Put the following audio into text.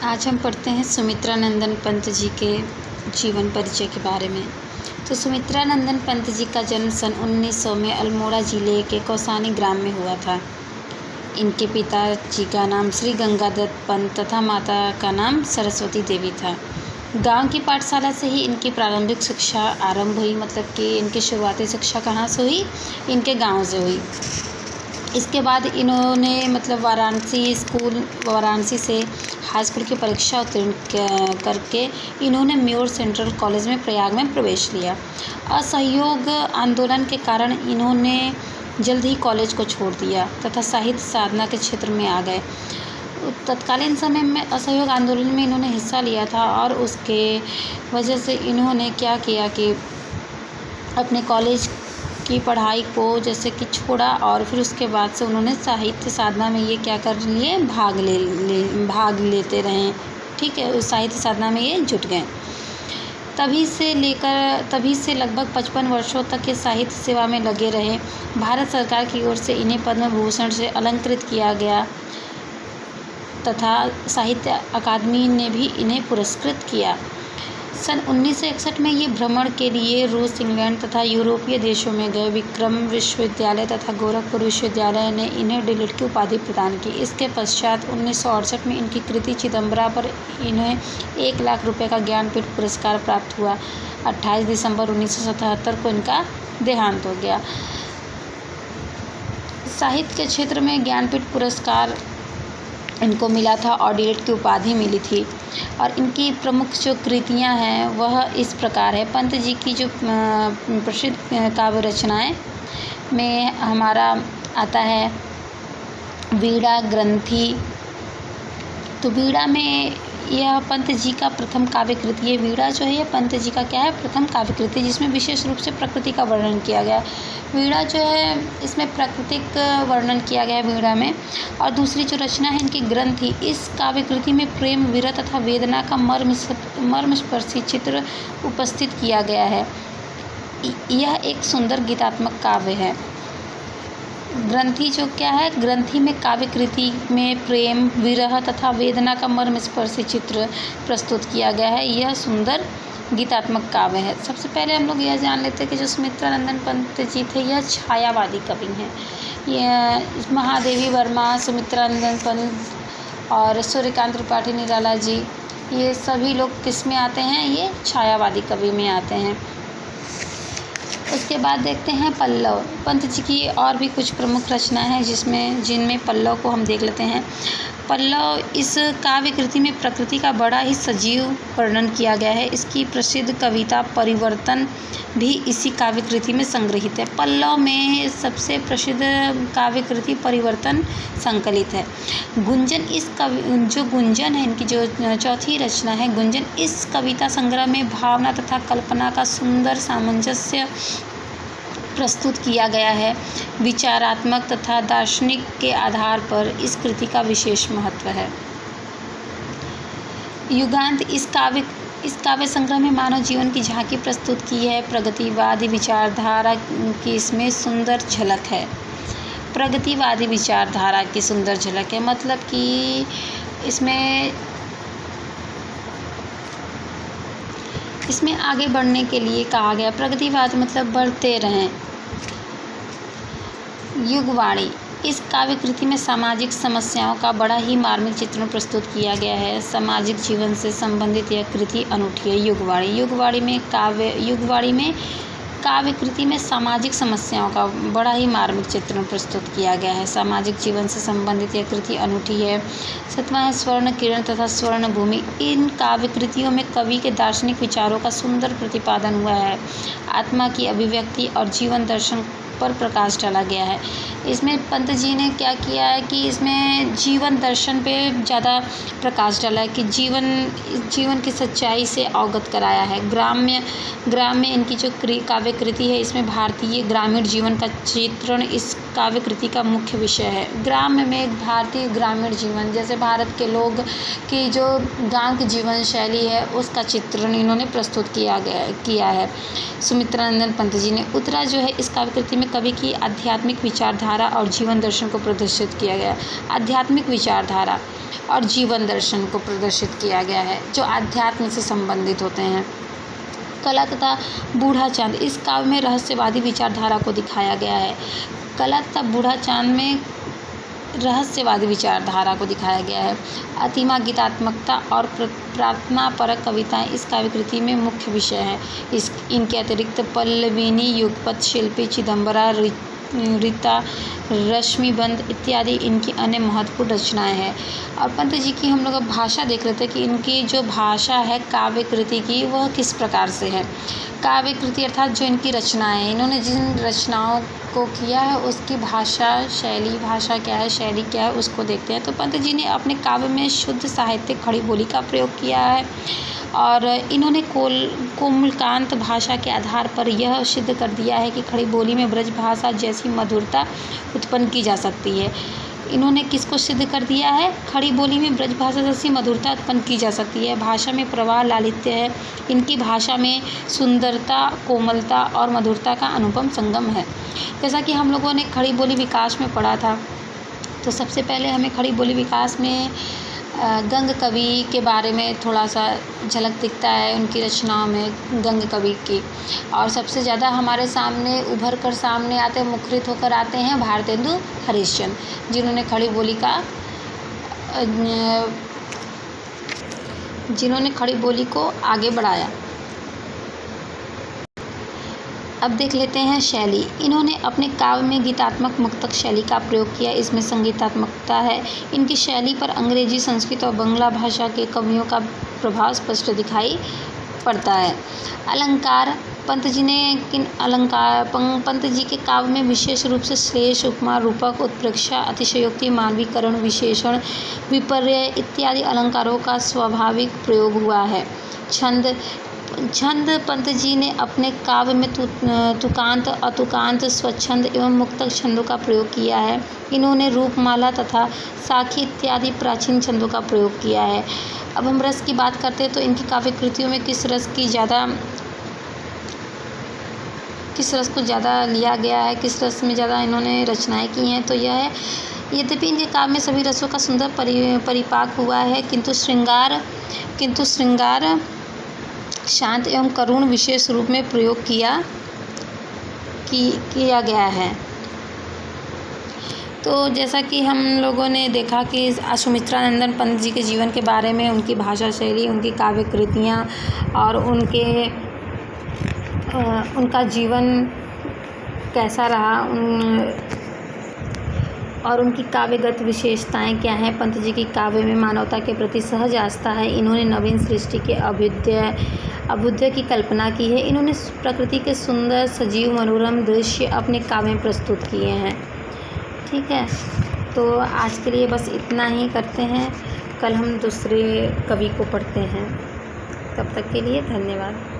आज हम पढ़ते हैं सुमित्रा नंदन पंत जी के जीवन परिचय के बारे में। तो सुमित्रा नंदन पंत जी का जन्म सन 1900 में अल्मोड़ा जिले के कौसानी ग्राम में हुआ था। इनके पिता जी का नाम श्री गंगादत्त पंत तथा माता का नाम सरस्वती देवी था। गांव की पाठशाला से ही इनकी प्रारंभिक शिक्षा आरंभ हुई, मतलब कि इनकी शुरुआती शिक्षा कहाँ से हुई? इनके गांव से हुई। इसके बाद इन्होंने वाराणसी से हाई स्कूल की परीक्षा उत्तीर्ण करके इन्होंने म्योर सेंट्रल कॉलेज में प्रयाग में प्रवेश लिया। असहयोग आंदोलन के कारण इन्होंने जल्द ही कॉलेज को छोड़ दिया तथा साहित्य साधना के क्षेत्र में आ गए। तत्कालीन समय में असहयोग आंदोलन में इन्होंने हिस्सा लिया था और उसके वजह से इन्होंने क्या किया कि अपने कॉलेज की पढ़ाई को जैसे कि छोड़ा और फिर उसके बाद से उन्होंने साहित्य साधना में ये क्या कर लिए, भाग लेते रहे। ठीक है, उस साहित्य साधना में ये जुट गए। तभी से लगभग 55 वर्षों तक ये साहित्य सेवा में लगे रहे। भारत सरकार की ओर से इन्हें पद्म भूषण से अलंकृत किया गया तथा साहित्य अकादमी ने भी इन्हें पुरस्कृत किया। सन 1961 में ये भ्रमण के लिए रूस, इंग्लैंड तथा यूरोपीय देशों में गए। विक्रम विश्वविद्यालय तथा गोरखपुर विश्वविद्यालय ने इन्हें डीलिट की उपाधि प्रदान की। इसके पश्चात 1968 में इनकी कृति चिदंबरा पर इन्हें 1 लाख रुपये का ज्ञानपीठ पुरस्कार प्राप्त हुआ। 28 दिसंबर 1977 को इनका देहांत हो गया। साहित्य के क्षेत्र में ज्ञानपीठ पुरस्कार इनको मिला था और डीलिट की उपाधि मिली थी। और इनकी प्रमुख जो कृतियाँ हैं वह इस प्रकार है। पंत जी की जो प्रसिद्ध काव्य रचनाएं में हमारा आता है वीणा, ग्रंथि। तो वीणा में यह पंत जी का प्रथम काव्य कृति है। वीणा जो है ये पंत जी का क्या है, प्रथम काव्य कृति, जिसमें विशेष रूप से प्रकृति का वर्णन किया गया है। वीणा जो है इसमें प्राकृतिक वर्णन किया गया है वीणा में। और दूसरी जो रचना है इनकी ग्रंथि, इस काव्य कृति में प्रेम, विरह तथा वेदना का मर्मस्पर्शी चित्र उपस्थित किया गया है। यह एक सुंदर गीतात्मक काव्य है। ग्रंथि जो क्या है, ग्रंथि में काव्य कृति में प्रेम, विरह तथा वेदना का मर्मस्पर्शी चित्र प्रस्तुत किया गया है। यह सुंदर गीतात्मक काव्य है। सबसे पहले हम लोग यह जान लेते हैं कि जो सुमित्रा नंदन पंत जी थे यह छायावादी कवि हैं। यह महादेवी वर्मा, सुमित्रा नंदन पंत और सूर्यकांत त्रिपाठी निराला जी, ये सभी लोग किस में आते हैं? ये छायावादी कवि में आते हैं। उसके बाद देखते हैं पल्लव। पंत जी की और भी कुछ प्रमुख रचनाएं हैं जिनमें पल्लव को हम देख लेते हैं। पल्लव, इस काव्य कृति में प्रकृति का बड़ा ही सजीव वर्णन किया गया है। इसकी प्रसिद्ध कविता परिवर्तन भी इसी काव्य कृति में संग्रहित है। पल्लव में सबसे प्रसिद्ध काव्य कृति परिवर्तन संकलित है। गुंजन, जो गुंजन है, इनकी जो चौथी रचना है गुंजन, इस कविता संग्रह में भावना तथा कल्पना का सुंदर सामंजस्य प्रस्तुत किया गया है। विचारात्मक तथा दार्शनिक के आधार पर इस कृति का विशेष महत्व है। युगांत, इस काव्य संग्रह में मानव जीवन की झांकी प्रस्तुत की है। प्रगतिवादी विचारधारा की इसमें सुंदर झलक है। प्रगतिवादी विचारधारा की सुंदर झलक है, मतलब कि इसमें आगे बढ़ने के लिए कहा गया। प्रगतिवाद मतलब बढ़ते रहें। युगवाणी, इस काव्य कृति में सामाजिक समस्याओं का बड़ा ही मार्मिक चित्रण प्रस्तुत किया गया है। सामाजिक जीवन से संबंधित यह कृति अनूठी है। युगवाणी में काव्य कृति में सामाजिक समस्याओं का बड़ा ही मार्मिक चित्रण प्रस्तुत किया गया है। सामाजिक जीवन से संबंधित यह कृति अनूठी है। 7वां है स्वर्ण किरण तथा स्वर्ण भूमि। इन काव्य कृतियों में कवि के दार्शनिक विचारों का सुंदर प्रतिपादन हुआ है। आत्मा की अभिव्यक्ति और जीवन दर्शन पर प्रकाश डाला गया है। इसमें पंत जी ने क्या किया है कि इसमें जीवन दर्शन पे ज़्यादा प्रकाश डाला है कि जीवन की सच्चाई से अवगत कराया है। ग्राम्य इनकी जो काव्य कृति है, इसमें भारतीय ग्रामीण जीवन का चित्रण इस काव्य कृति का मुख्य विषय है। ग्राम्य में भारतीय ग्रामीण जीवन, जैसे भारत के लोग की जो गांव की जीवन शैली है उसका चित्रण इन्होंने प्रस्तुत किया है सुमित्रा नंदन पंत जी ने। उत्तरा जो है इस काव्य कृति में कवि की आध्यात्मिक विचारधारा विचारधारा और जीवन दर्शन को प्रदर्शित किया गया है। आध्यात्मिक विचारधारा और जीवन दर्शन को प्रदर्शित किया गया है जो आध्यात्म से संबंधित होते हैं। कला तथा बूढ़ा चांद, इस काव्य में रहस्यवादी विचारधारा को दिखाया गया है। कला तथा बूढ़ा चांद में रहस्यवादी विचारधारा को दिखाया गया है। अतिमा गीतात्मकता और प्रार्थना परक कविताएं इस काव्य कृति में मुख्य विषय हैं। इनके अतिरिक्त पल्लविनी, युगपत, शिल्पी, चिदंबरा, रीता, रश्मिबंध इत्यादि इनकी अन्य महत्वपूर्ण रचनाएं हैं। और पंत जी की हम लोग अब भाषा देख लेते हैं कि इनकी जो भाषा है काव्य कृति की वह किस प्रकार से है। काव्य कृति अर्थात जो इनकी रचनाएं हैं, इन्होंने जिन रचनाओं को किया है उसकी भाषा शैली, भाषा क्या है, शैली क्या है, उसको देखते हैं। तो पंत जी ने अपने काव्य में शुद्ध साहित्यिक खड़ी बोली का प्रयोग किया है और इन्होंने कोमलकांत भाषा के आधार पर यह सिद्ध कर दिया है कि खड़ी बोली में ब्रज भाषा जैसी मधुरता उत्पन्न की जा सकती है। इन्होंने किसको सिद्ध कर दिया है? खड़ी बोली में ब्रज भाषा जैसी मधुरता उत्पन्न की जा सकती है। भाषा में प्रवाह, लालित्य है। इनकी भाषा में सुंदरता, कोमलता और मधुरता का अनुपम संगम है। जैसा कि हम लोगों ने खड़ी बोली विकास में पढ़ा था, तो सबसे पहले हमें खड़ी बोली विकास में गंग कवि के बारे में थोड़ा सा झलक दिखता है उनकी रचनाओं में, गंग कवि की। और सबसे ज़्यादा हमारे सामने उभर कर सामने आते, मुखरित होकर आते हैं भारतेंदु हरिश्चंद्र, जिन्होंने खड़ी बोली को आगे बढ़ाया। अब देख लेते हैं शैली। इन्होंने अपने काव्य में गीतात्मक मुक्तक शैली का प्रयोग किया। इसमें संगीतात्मकता है। इनकी शैली पर अंग्रेजी, संस्कृत और बंगला भाषा के कवियों का प्रभाव स्पष्ट दिखाई पड़ता है। अलंकार, पंत जी के काव्य में विशेष रूप से श्लेष, उपमा, रूपक, उत्प्रेक्षा, अतिशयोक्ति, मानवीकरण, विशेषण, विपर्य इत्यादि अलंकारों का स्वाभाविक प्रयोग हुआ है। छंद, पंत जी ने अपने काव्य में तुकांत, अतुकांत, स्वच्छंद एवं मुक्तक छंदों का प्रयोग किया है। इन्होंने रूपमाला तथा साखी इत्यादि प्राचीन छंदों का प्रयोग किया है। अब हम रस की बात करते हैं तो इनकी काव्य कृतियों में किस रस को ज़्यादा लिया गया है, किस रस में ज़्यादा इन्होंने रचनाएं की हैं, तो यह है, यद्यपि इनके काव्य में सभी रसों का सुंदर परिपाक हुआ है, किंतु श्रृंगार शांत एवं करुण विशेष रूप में प्रयोग किया गया है। तो जैसा कि हम लोगों ने देखा कि सुमित्रानंदन पंत जी के जीवन के बारे में, उनकी भाषा शैली, उनकी काव्य कृतियाँ और उनका जीवन कैसा रहा, और उनकी काव्यगत विशेषताएं क्या हैं। पंत जी की काव्य में मानवता के प्रति सहज आस्था है। इन्होंने नवीन सृष्टि के अभ्युदय की कल्पना की है। इन्होंने प्रकृति के सुंदर, सजीव, मनोरम दृश्य अपने काव्य में प्रस्तुत किए हैं। ठीक है, तो आज के लिए बस इतना ही करते हैं। कल हम दूसरे कवि को पढ़ते हैं। तब तक के लिए धन्यवाद।